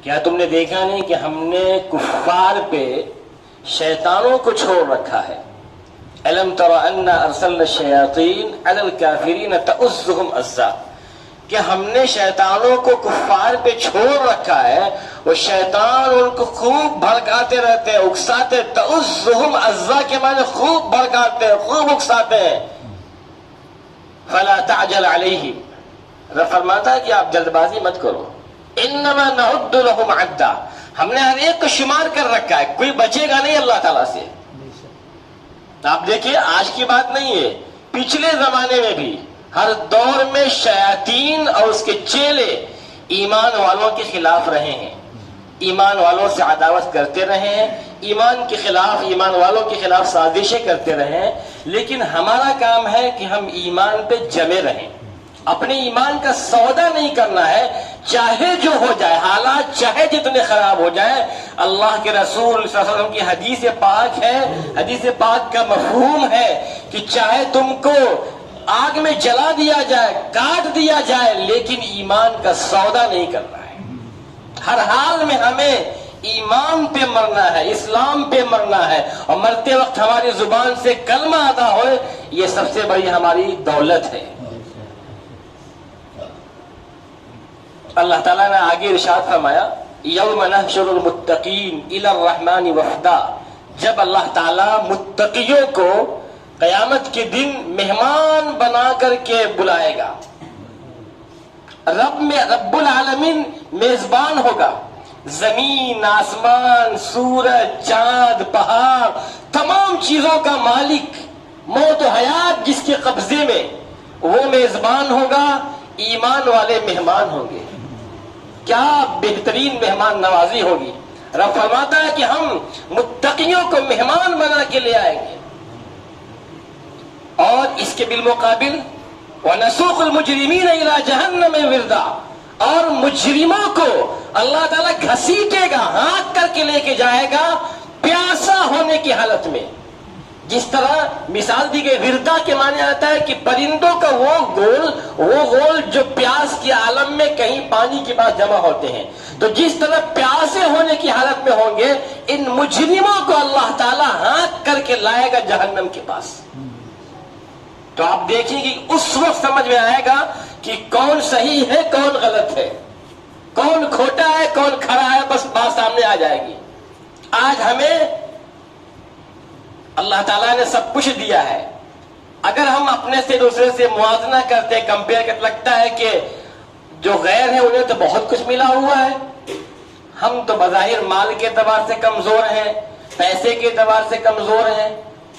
کیا تم نے دیکھا نہیں کہ ہم نے کفار پہ شیطانوں کو چھوڑ رکھا ہے؟ الم تر انا ارسلنا الشیاطین علی الکافرین تؤزهم عزا، کہ ہم نے شیطانوں کو کفار پہ چھوڑ رکھا ہے، وہ شیطان ان کو خوب بھڑکاتے رہتے ہیں، اکساتے، تؤزهم عزا کے معنی خوب بھڑکاتے ہیں، خوب اکساتے ہیں۔ فلا تعجل علیہم، رب فرماتا ہے کہ آپ جلد بازی مت کرو، انما نعد لهم عدا، ہم نے ہر ایک کو شمار کر رکھا ہے، کوئی بچے گا نہیں اللہ تعالیٰ سے۔ آپ دیکھیں آج کی بات نہیں ہے، پچھلے زمانے میں بھی ہر دور میں شیاطین اور اس کے چیلے ایمان والوں کے خلاف رہے ہیں، ایمان والوں سے عداوت کرتے رہے ہیں، ایمان کے خلاف، ایمان والوں کے خلاف سازشیں کرتے رہے ہیں، لیکن ہمارا کام ہے کہ ہم ایمان پہ جمے رہیں، اپنے ایمان کا سودا نہیں کرنا ہے، چاہے جو ہو جائے، حالات چاہے جتنے خراب ہو جائیں۔ اللہ کے رسول صلی اللہ علیہ وسلم کی حدیث پاک ہے، حدیث پاک کا مفہوم ہے کہ چاہے تم کو آگ میں جلا دیا جائے، کاٹ دیا جائے، لیکن ایمان کا سودا نہیں کرنا ہے۔ ہر حال میں ہمیں ایمان پہ مرنا ہے، اسلام پہ مرنا ہے، اور مرتے وقت ہماری زبان سے کلمہ ادا ہوئے، یہ سب سے بڑی ہماری دولت ہے۔ اللہ تعالیٰ نے آگے ارشاد فرمایا، یوم نحشر المتقین الی الرحمن وفدا، جب اللہ تعالیٰ متقیوں کو قیامت کے دن مہمان بنا کر کے بلائے گا، رب العالمین میزبان ہوگا، زمین، آسمان، سورج، چاند، پہاڑ، تمام چیزوں کا مالک، موت و حیات جس کے قبضے میں، وہ میزبان ہوگا، ایمان والے مہمان ہوں گے۔ کیا بہترین مہمان نوازی ہوگی۔ رب فرماتا ہے کہ ہم متقیوں کو مہمان بنا کے لے آئیں گے، اور اس کے بالمقابل وَنَسُوقُ الْمُجْرِمِينَ إِلَىٰ جَهَنَّمَ وِرْدًا، اور مجرموں کو اللہ تعالیٰ گھسیٹے گا، ہانک کر کے لے کے جائے گا پیاسا ہونے کی حالت میں۔ جس طرح مثال دی گئی، وردا کے معنی آتا ہے کہ پرندوں کا وہ گول جو پیاس کے عالم میں کہیں پانی کے پاس جمع ہوتے ہیں، تو جس طرح پیاسے ہونے کی حالت میں ہوں گے، ان مجرموں کو اللہ تعالیٰ ہانک کر کے لائے گا جہنم کے پاس۔ تو آپ دیکھیں کہ اس وقت سمجھ میں آئے گا کہ کون صحیح ہے، کون غلط ہے، کون کھوٹا ہے، کون کھڑا ہے، بس بات سامنے آ جائے گی۔ آج ہمیں اللہ تعالیٰ نے سب کچھ دیا ہے، اگر ہم اپنے سے دوسرے سے موازنہ کرتے، کمپیئر کرتے، لگتا ہے کہ جو غیر ہیں انہیں تو بہت کچھ ملا ہوا ہے، ہم تو بظاہر مال کے اعتبار سے کمزور ہیں، پیسے کے اعتبار سے کمزور ہیں۔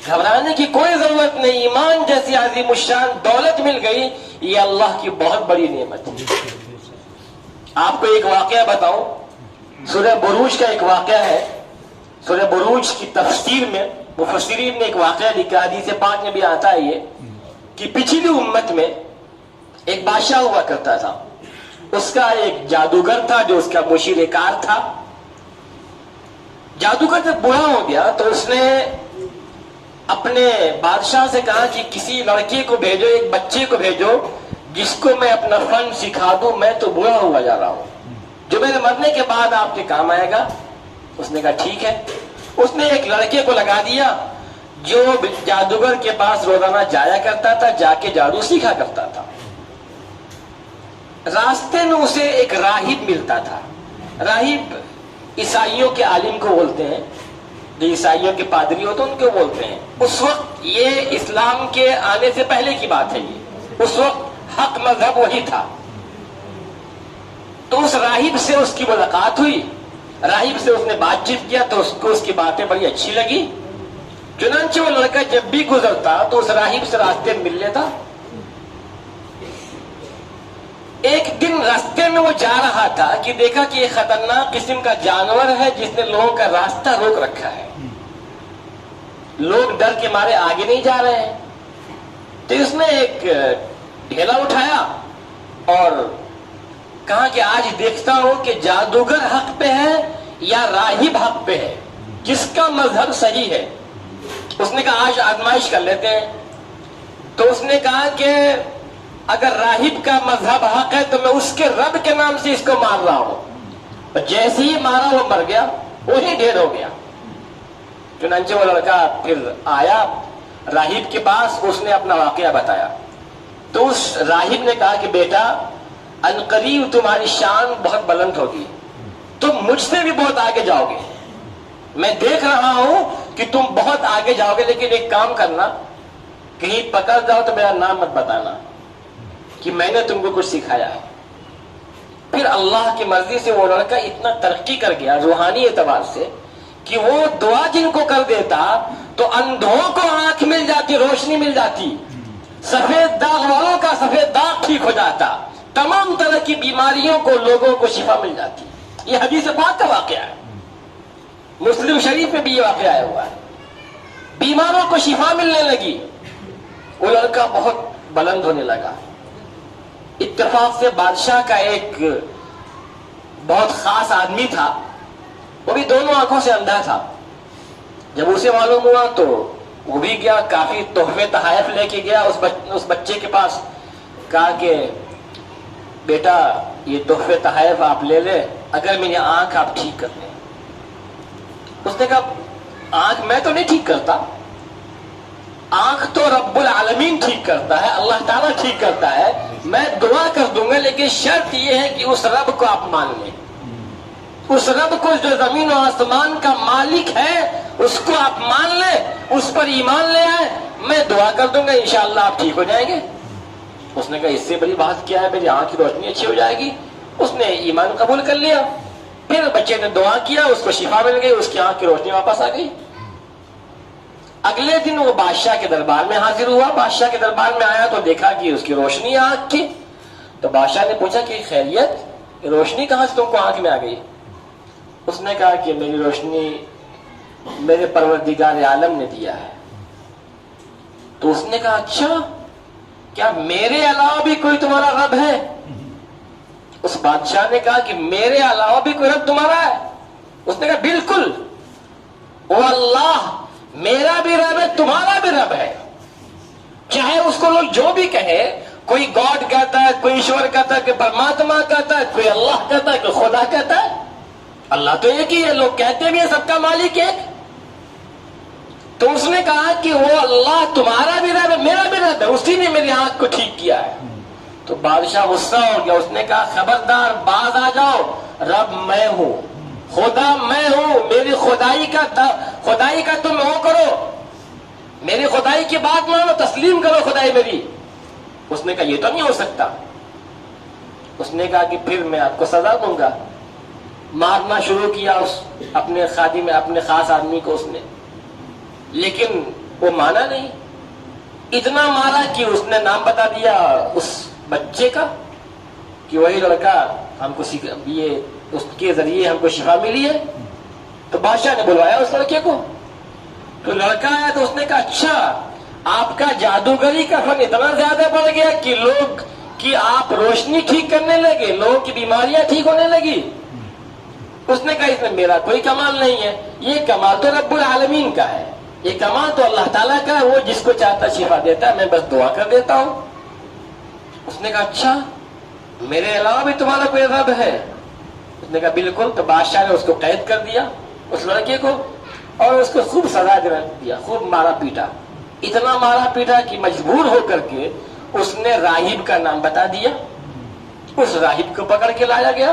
گھبرانے کی کوئی ضرورت نہیں، ایمان جیسی عظیم الشان دولت مل گئی، یہ اللہ کی بہت بڑی نعمت ہے۔ آپ کو ایک واقعہ بتاؤں، سورہ بروج کا ایک واقعہ ہے۔ سورہ بروج کی تفسیر میں مفسرین نے ایک واقعہ لکھا، حدیث پاک میں بھی آتا ہے یہ، کہ پچھلی امت میں ایک بادشاہ ہوا کرتا تھا، اس کا ایک جادوگر تھا جو اس کا مشیر کار تھا۔ جادوگر جب بوڑھا ہو گیا تو اس نے اپنے بادشاہ سے کہا کہ کسی لڑکے کو بھیجو، ایک بچے کو بھیجو جس کو میں اپنا فن سکھا دوں، میں تو بوڑھا ہوا جا رہا ہوں، جو میرے مرنے کے بعد آپ کے کام آئے گا۔ اس نے کہا ٹھیک ہے۔ اس نے ایک لڑکے کو لگا دیا جو جادوگر کے پاس روزانہ جایا کرتا تھا، جا کے جادو سیکھا کرتا تھا۔ راستے میں اسے ایک راہب ملتا تھا۔ راہب عیسائیوں کے عالم کو بولتے ہیں، جو عیسائیوں کے پادری ہوتے ہیں ان کو بولتے ہیں۔ اس وقت یہ اسلام کے آنے سے پہلے کی بات ہے، یہ اس وقت حق مذہب وہی تھا۔ تو اس راہب سے اس کی ملاقات ہوئی، راہب سے اس نے بات چیت کیا تو اس کو اس کی باتیں بڑی اچھی لگی، چنانچہ وہ لڑکا جب بھی گزرتا تو اس راہب سے راستے میں مل لیتا۔ ایک دن راستے میں وہ جا رہا تھا کہ دیکھا کہ ایک خطرناک قسم کا جانور ہے جس نے لوگوں کا راستہ روک رکھا ہے، لوگ ڈر کے مارے آگے نہیں جا رہے ہیں۔ تو اس نے ایک ڈھیلا اٹھایا اور کہا کہ آج دیکھتا ہوں کہ جادوگر حق پہ ہے یا راہب حق پہ ہے، کس کا مذہب صحیح ہے۔ اس نے کہا آج آزمائش کر لیتے ہیں۔ تو اس نے کہا کہ اگر راہب کا مذہب حق ہے تو میں اس کے رب کے نام سے اس کو مار رہا ہوں، اور جیسے ہی مارا وہ مر گیا، وہی ڈھیر ہو گیا۔ چنانچہ وہ لڑکا پھر آیا راہب کے پاس، اس نے اپنا واقعہ بتایا، تو اس راہب نے کہا کہ بیٹا عنقریب تمہاری شان بہت بلند ہوگی، تم مجھ سے بھی بہت آگے جاؤ گے، میں دیکھ رہا ہوں کہ تم بہت آگے جاؤ گے، لیکن ایک کام کرنا، کہیں پکڑ جاؤ تو میرا نام مت بتانا کہ میں نے تم کو کچھ سکھایا ہے۔ پھر اللہ کی مرضی سے وہ لڑکا اتنا ترقی کر گیا روحانی اعتبار سے کہ وہ دعا جن کو کر دیتا تو اندھوں کو آنکھ مل جاتی، روشنی مل جاتی، سفید داغ والوں کا سفید داغ ٹھیک ہو جاتا، تمام طرح کی بیماریوں کو لوگوں کو شفا مل جاتی۔ یہ حدیث پاک کا واقعہ ہے، مسلم شریف میں بھی یہ واقعہ آیا ہوا ہے۔ بیماروں کو شفا ملنے لگی، وہ لڑکا بہت بلند ہونے لگا۔ اتفاق سے بادشاہ کا ایک بہت خاص آدمی تھا، وہ بھی دونوں آنکھوں سے اندھا تھا۔ جب اسے معلوم ہوا تو وہ بھی گیا، کافی تحفے تحائف لے کے گیا اس بچے کے پاس، کہا کہ بیٹا یہ تحفے تحائف آپ لے لے اگر میری آنکھ آپ ٹھیک کر لیں۔ اس نے کہا آنکھ میں تو نہیں ٹھیک کرتا، آنکھ تو رب العالمین ٹھیک کرتا ہے، اللہ تعالیٰ ٹھیک کرتا ہے، میں دعا کر دوں گا، لیکن شرط یہ ہے کہ اس رب کو آپ مان لیں، اس رب کو جو زمین و آسمان کا مالک ہے اس کو آپ مان لیں، اس پر ایمان لے آئے، میں دعا کر دوں گا انشاءاللہ آپ ٹھیک ہو جائیں گے۔ اس نے کہا اس سے بڑی بات کیا ہے، میری آنکھ کی روشنی اچھی ہو جائے گی۔ اس نے ایمان قبول کر لیا، پھر بچے نے دعا کیا، اس کو شفا مل گئی، اس کی آنکھ کی روشنی واپس آ گئی۔ اگلے دن وہ بادشاہ کے دربار میں حاضر ہوا، بادشاہ کے دربار میں آیا تو دیکھا کہ اس کی روشنی آنکھ کی، تو بادشاہ نے پوچھا کہ خیریت، روشنی کہاں سے تم کو آنکھ میں آ گئی؟ اس نے کہا کہ میری روشنی میرے پروردگار عالم نے دیا ہے۔ تو اس نے کہا اچھا، کیا میرے علاوہ بھی کوئی تمہارا رب ہے؟ اس بادشاہ نے کہا کہ میرے علاوہ بھی کوئی رب تمہارا ہے؟ اس نے کہا بالکل، وہ اللہ میرا بھی رب ہے، تمہارا بھی رب ہے، چاہے اس کو لوگ جو بھی کہے، کوئی گاڈ کہتا ہے، کوئی ایشور کہتا ہے، کوئی پرماتما کہتا ہے، کوئی اللہ کہتا ہے، کوئی خدا کہتا ہے، اللہ تو ایک ہی ہے، لوگ کہتے بھی ہیں سب کا مالک ایک۔ تو اس نے کہا کہ وہ اللہ تمہارا بھی رب ہے، میرا بھی رب ہے، اسی نے میری آنکھ کو ٹھیک کیا ہے۔ تو بادشاہ غصہ ہو گیا، اس نے کہا خبردار باز آ جاؤ، رب میں ہوں، خدا میں ہوں، میری خدائی کا تم وہ کرو، میری خدائی کی بات مانو، تسلیم کرو خدائی میری۔ اس نے کہا یہ تو نہیں ہو سکتا۔ اس نے کہا کہ پھر میں آپ کو سزا دوں گا۔ مارنا شروع کیا اس اپنے خادم میں، اپنے خاص آدمی کو اس نے، لیکن وہ مانا نہیں، اتنا مارا کہ اس نے نام بتا دیا اس بچے کا کہ وہی لڑکا ہم کو یہ اس کے ذریعے ہم کو شفا ملی ہے۔ تو بادشاہ نے بلوایا اس لڑکے کو، تو لڑکا آیا تو اس نے کہا اچھا آپ کا جادوگری کا فن اتنا زیادہ بڑھ گیا کہ آپ روشنی ٹھیک کرنے لگے، لوگوں کی بیماریاں ٹھیک ہونے لگی۔ اس نے کہا اس میں میرا کوئی کمال نہیں ہے، یہ کمال تو رب العالمین کا ہے، یہ کمال تو اللہ تعالیٰ کا ہے، وہ جس کو چاہتا شفا دیتا ہے، میں بس دعا کر دیتا ہوں۔ اس نے کہا اچھا میرے علاوہ بھی تمہارا کوئی رب ہے؟ اس نے کہا بالکل۔ تو بادشاہ نے اس کو قید کر دیا اس لڑکے کو، اور اس کو خوب سزا دیا، خوب مارا پیٹا، اتنا مارا پیٹا کہ مجبور ہو کر کے اس نے راہب کا نام بتا دیا۔ اس راہب کو پکڑ کے لایا گیا،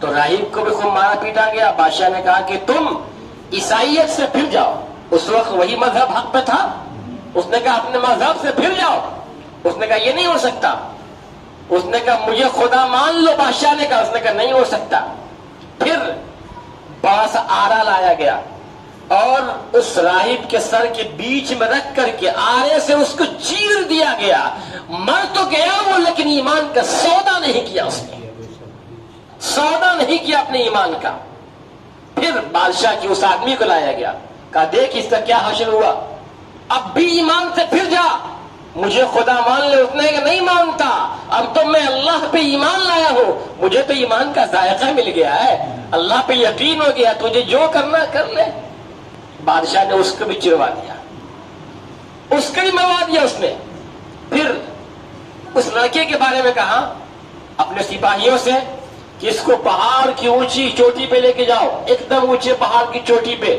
تو راہب کو بھی خوب مارا پیٹا گیا۔ بادشاہ نے کہا کہ تم عیسائیت سے پھر جاؤ، اس وقت وہی مذہب حق پہ تھا۔ اس نے کہا اپنے مذہب سے پھر جاؤ۔ اس نے کہا یہ نہیں ہو سکتا۔ اس نے کہا مجھے خدا مان لو۔ بادشاہ نے کہا، اس نے کہا نہیں ہو سکتا۔ پھر بڑا سا آرا لایا گیا اور اس راہب کے سر کے بیچ میں رکھ کر کے آرے سے اس کو چیر دیا گیا۔ مر تو گیا وہ، لیکن ایمان کا سودا نہیں کیا، اس نے سودا نہیں کیا اپنے ایمان کا۔ پھر بادشاہ کی اس آدمی کو لایا گیا، کہا دیکھ اس کا کیا حشر ہوا، اب بھی ایمان سے پھر جا، مجھے خدا مان لے۔ اس نے کہا نہیں مانتا، اب تو میں اللہ پہ ایمان لایا ہوں، مجھے تو ایمان کا ذائقہ مل گیا ہے، اللہ پہ یقین ہو گیا، تجھے جو کرنا کر لے۔ بادشاہ نے اس کو بھی چروا دیا، اس کو بھی مروا دیا اس نے۔ پھر اس لڑکے کے بارے میں کہا اپنے سپاہیوں سے کہ اس کو پہاڑ کی اونچی چوٹی پہ لے کے جاؤ، ایک دم اونچے پہاڑ کی چوٹی پہ،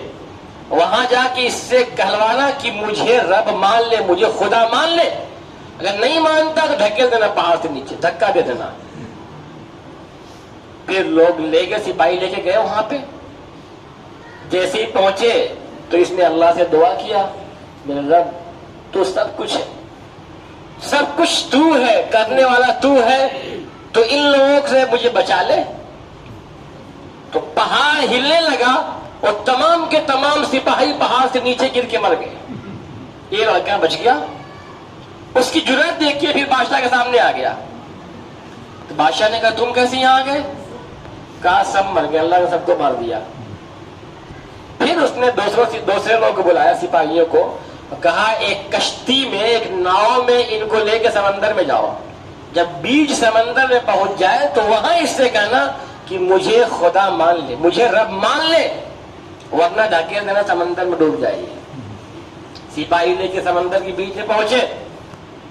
وہاں جا کے اس سے کہلوانا کہ مجھے رب مان لے، مجھے خدا مان لے. اگر نہیں مانتا تو دھکیل دینا پہاڑ سے نیچے، دھکا دے دینا. پھر لوگ لے گئے، سپاہی لے کے گئے وہاں پہ. جیسے ہی پہنچے تو اس نے اللہ سے دعا کیا، میرے رب تو سب کچھ ہے، سب کچھ تو ہے، کرنے والا تو ہے، تو ان لوگوں سے مجھے بچا لے. تو پہاڑ ہلنے لگا اور تمام کے تمام سپاہی پہاڑ سے نیچے گر کے مر گئے. یہ لڑکا بچ گیا. اس کی جرأت دیکھ کے پھر بادشاہ کے سامنے آ گیا. تو بادشاہ نے کہا تم کیسے یہاں آ گئے؟ کہا سب مر گئے، اللہ نے سب کو مار دیا. پھر اس نے دوسرے لوگوں کو بلایا، سپاہیوں کو، کہا ایک کشتی میں، ایک ناؤ میں ان کو لے کے سمندر میں جاؤ. جب بیچ سمندر میں پہنچ جائے تو وہاں اس سے کہنا کہ مجھے خدا مان لے، مجھے رب مان لے، ورنہ ڈھکیل دینا سمندر میں ڈوب جائے گی. سپاہی لے کے سمندر کے بیچ میں پہنچے.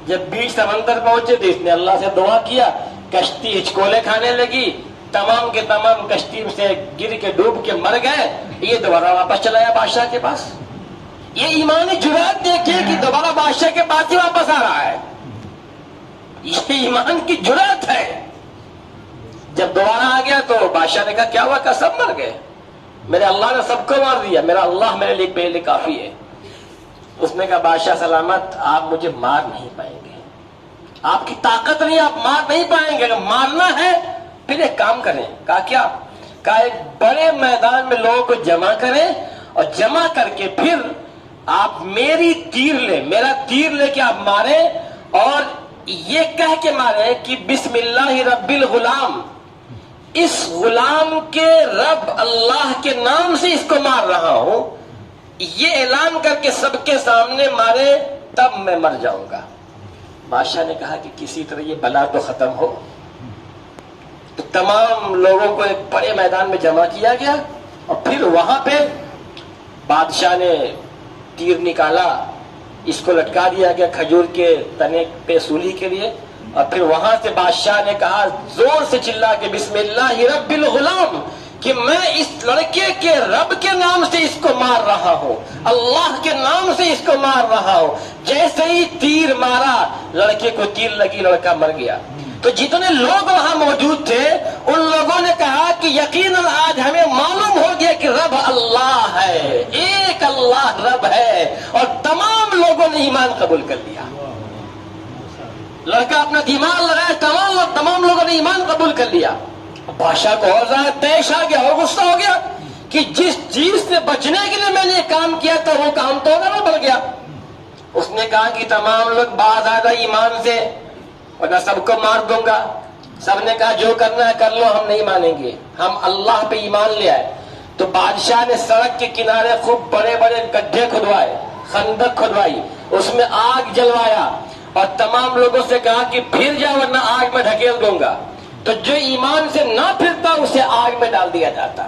جب بیچ سمندر پہنچے تو اس نے اللہ سے دعا کیا، کشتی ہچکولے کھانے لگی، تمام کے تمام کشتی سے گر کے ڈوب کے مر گئے. یہ دوبارہ واپس چلا آیا بادشاہ کے پاس. یہ ایمانی جرأت دیکھیے کہ دوبارہ بادشاہ کے پاس ہی واپس آ رہا ہے. یہ ایمان کی جرأت ہے. جب دوبارہ آ گیا تو بادشاہ نے کہا کیا ہوا؟ کہ سب مر گئے، میرے اللہ نے سب کو مار دیا، میرا اللہ میرے لیے کافی ہے. اس نے کہا بادشاہ سلامت، آپ مجھے مار نہیں پائیں گے، آپ کی طاقت نہیں، آپ مار نہیں پائیں گے. اگر مارنا ہے پھر ایک کام کریں. کہا کیا؟ کہا ایک بڑے میدان میں لوگوں کو جمع کریں اور جمع کر کے پھر آپ میری تیر لیں، میرا تیر لے کے آپ ماریں اور یہ کہہ کے ماریں کہ بسم اللہ رب الغلام، اس غلام کے رب اللہ کے نام سے اس کو مار رہا ہوں. یہ اعلان کر کے سب کے سامنے مارے، تب میں مر جاؤں گا. بادشاہ نے کہا کہ کسی طرح یہ بلا تو ختم ہو. تو تمام لوگوں کو ایک بڑے میدان میں جمع کیا گیا اور پھر وہاں پہ بادشاہ نے تیر نکالا، اس کو لٹکا دیا گیا کھجور کے تنے پہ سولی کے لیے. اور پھر وہاں سے بادشاہ نے کہا زور سے چلا کے بسم اللہ رب الغلام، کہ میں اس لڑکے کے رب کے نام سے اس کو مار رہا ہوں، اللہ کے نام سے اس کو مار رہا ہوں. جیسے ہی تیر مارا، لڑکے کو تیر لگی، لڑکا مر گیا. تو جتنے لوگ وہاں موجود تھے ان لوگوں نے کہا کہ یقیناً آج ہمیں معلوم ہو گیا کہ رب اللہ ہے، ایک اللہ رب ہے. اور تمام لوگوں نے ایمان قبول کر لیا. لڑکا اپنا دماغ لگایا، تمام لوگوں نے ایمان قبول کر لیا. بادشاہ کو اور زیادہ طیش آ گیا اور غصہ ہو گیا کہ جس چیز سے بچنے کے لیے میں نے یہ کام کیا تھا وہ کام تو نہ بن گیا. اس نے کہا کہ تمام لوگ باز آدھا ایمان سے، ورنہ سب کو مار دوں گا. سب نے کہا جو کرنا ہے کر لو، ہم نہیں مانیں گے، ہم اللہ پہ ایمان لے آئے. تو بادشاہ نے سڑک کے کنارے خوب بڑے بڑے گڈھے کھدوائے، خندق کھدوائی، اس میں آگ جلوایا اور تمام لوگوں سے کہا کہ پھر جا ورنہ آگ میں ڈھکیل دوں گا. تو جو ایمان سے نہ پھرتا اسے آگ میں ڈال دیا جاتا.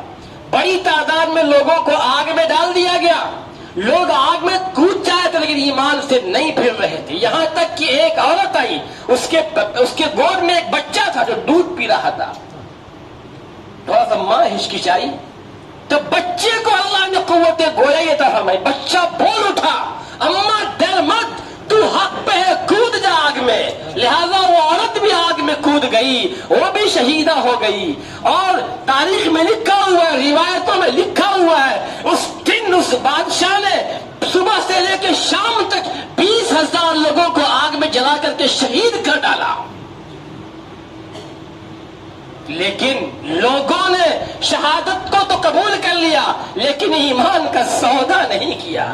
بڑی تعداد میں لوگوں کو آگ میں ڈال دیا گیا. لوگ آگ میں کود جائے تھے لیکن ایمان سے نہیں پھر رہے تھے. یہاں تک کہ ایک عورت آئی، اس کے گود میں ایک بچہ تھا جو دودھ پی رہا تھا. تھوڑا سا ماں ہچکچائی تو بچے کو اللہ نے قوت گویا تھا فرمائی. بچہ بول اٹھا، اماں ڈر مت، تو حق پہ ہے، کود جا آگ میں. لہذا وہ عورت بھی آگ میں کود گئی، وہ بھی شہیدہ ہو گئی. اور تاریخ میں لکھا ہوا ہے، روایتوں میں لکھا ہوا ہے، اس دن اس بادشاہ نے صبح سے لے کے شام تک 20,000 لوگوں کو آگ میں جلا کر کے شہید کر ڈالا. لیکن لوگوں نے شہادت کو تو قبول کر لیا لیکن ایمان کا سودا نہیں کیا.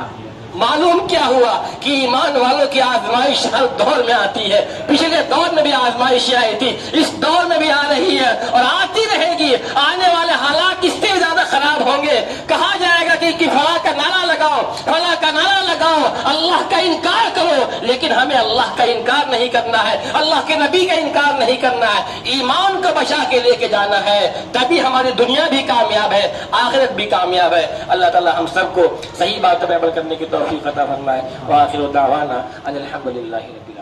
معلوم کیا ہوا کہ ایمان والوں کی آزمائش ہر دور میں آتی ہے. پچھلے دور میں بھی آزمائشیں آئی تھی، اس دور میں بھی آ رہی ہے اور آتی رہے گی. آنے والے حالات اس سے زیادہ خراب ہوں گے. کہا جائے گا کہ فلاں کا نعرہ لگاؤ، فلاں کا نعرہ لگاؤ، اللہ کا انکار کرو، لیکن ہمیں اللہ کا انکار نہیں کرنا ہے، اللہ کے نبی کا انکار نہیں کرنا ہے. ایمان کو بچا کے لے کے جانا ہے، تبھی ہماری دنیا بھی کامیاب ہے، آخرت بھی کامیاب ہے. اللہ تعالی ہم سب کو صحیح بات پر عمل کرنے کی توفیق عطا فرمائے. وآخر دعوانا ان الحمد للہ رب العالمین.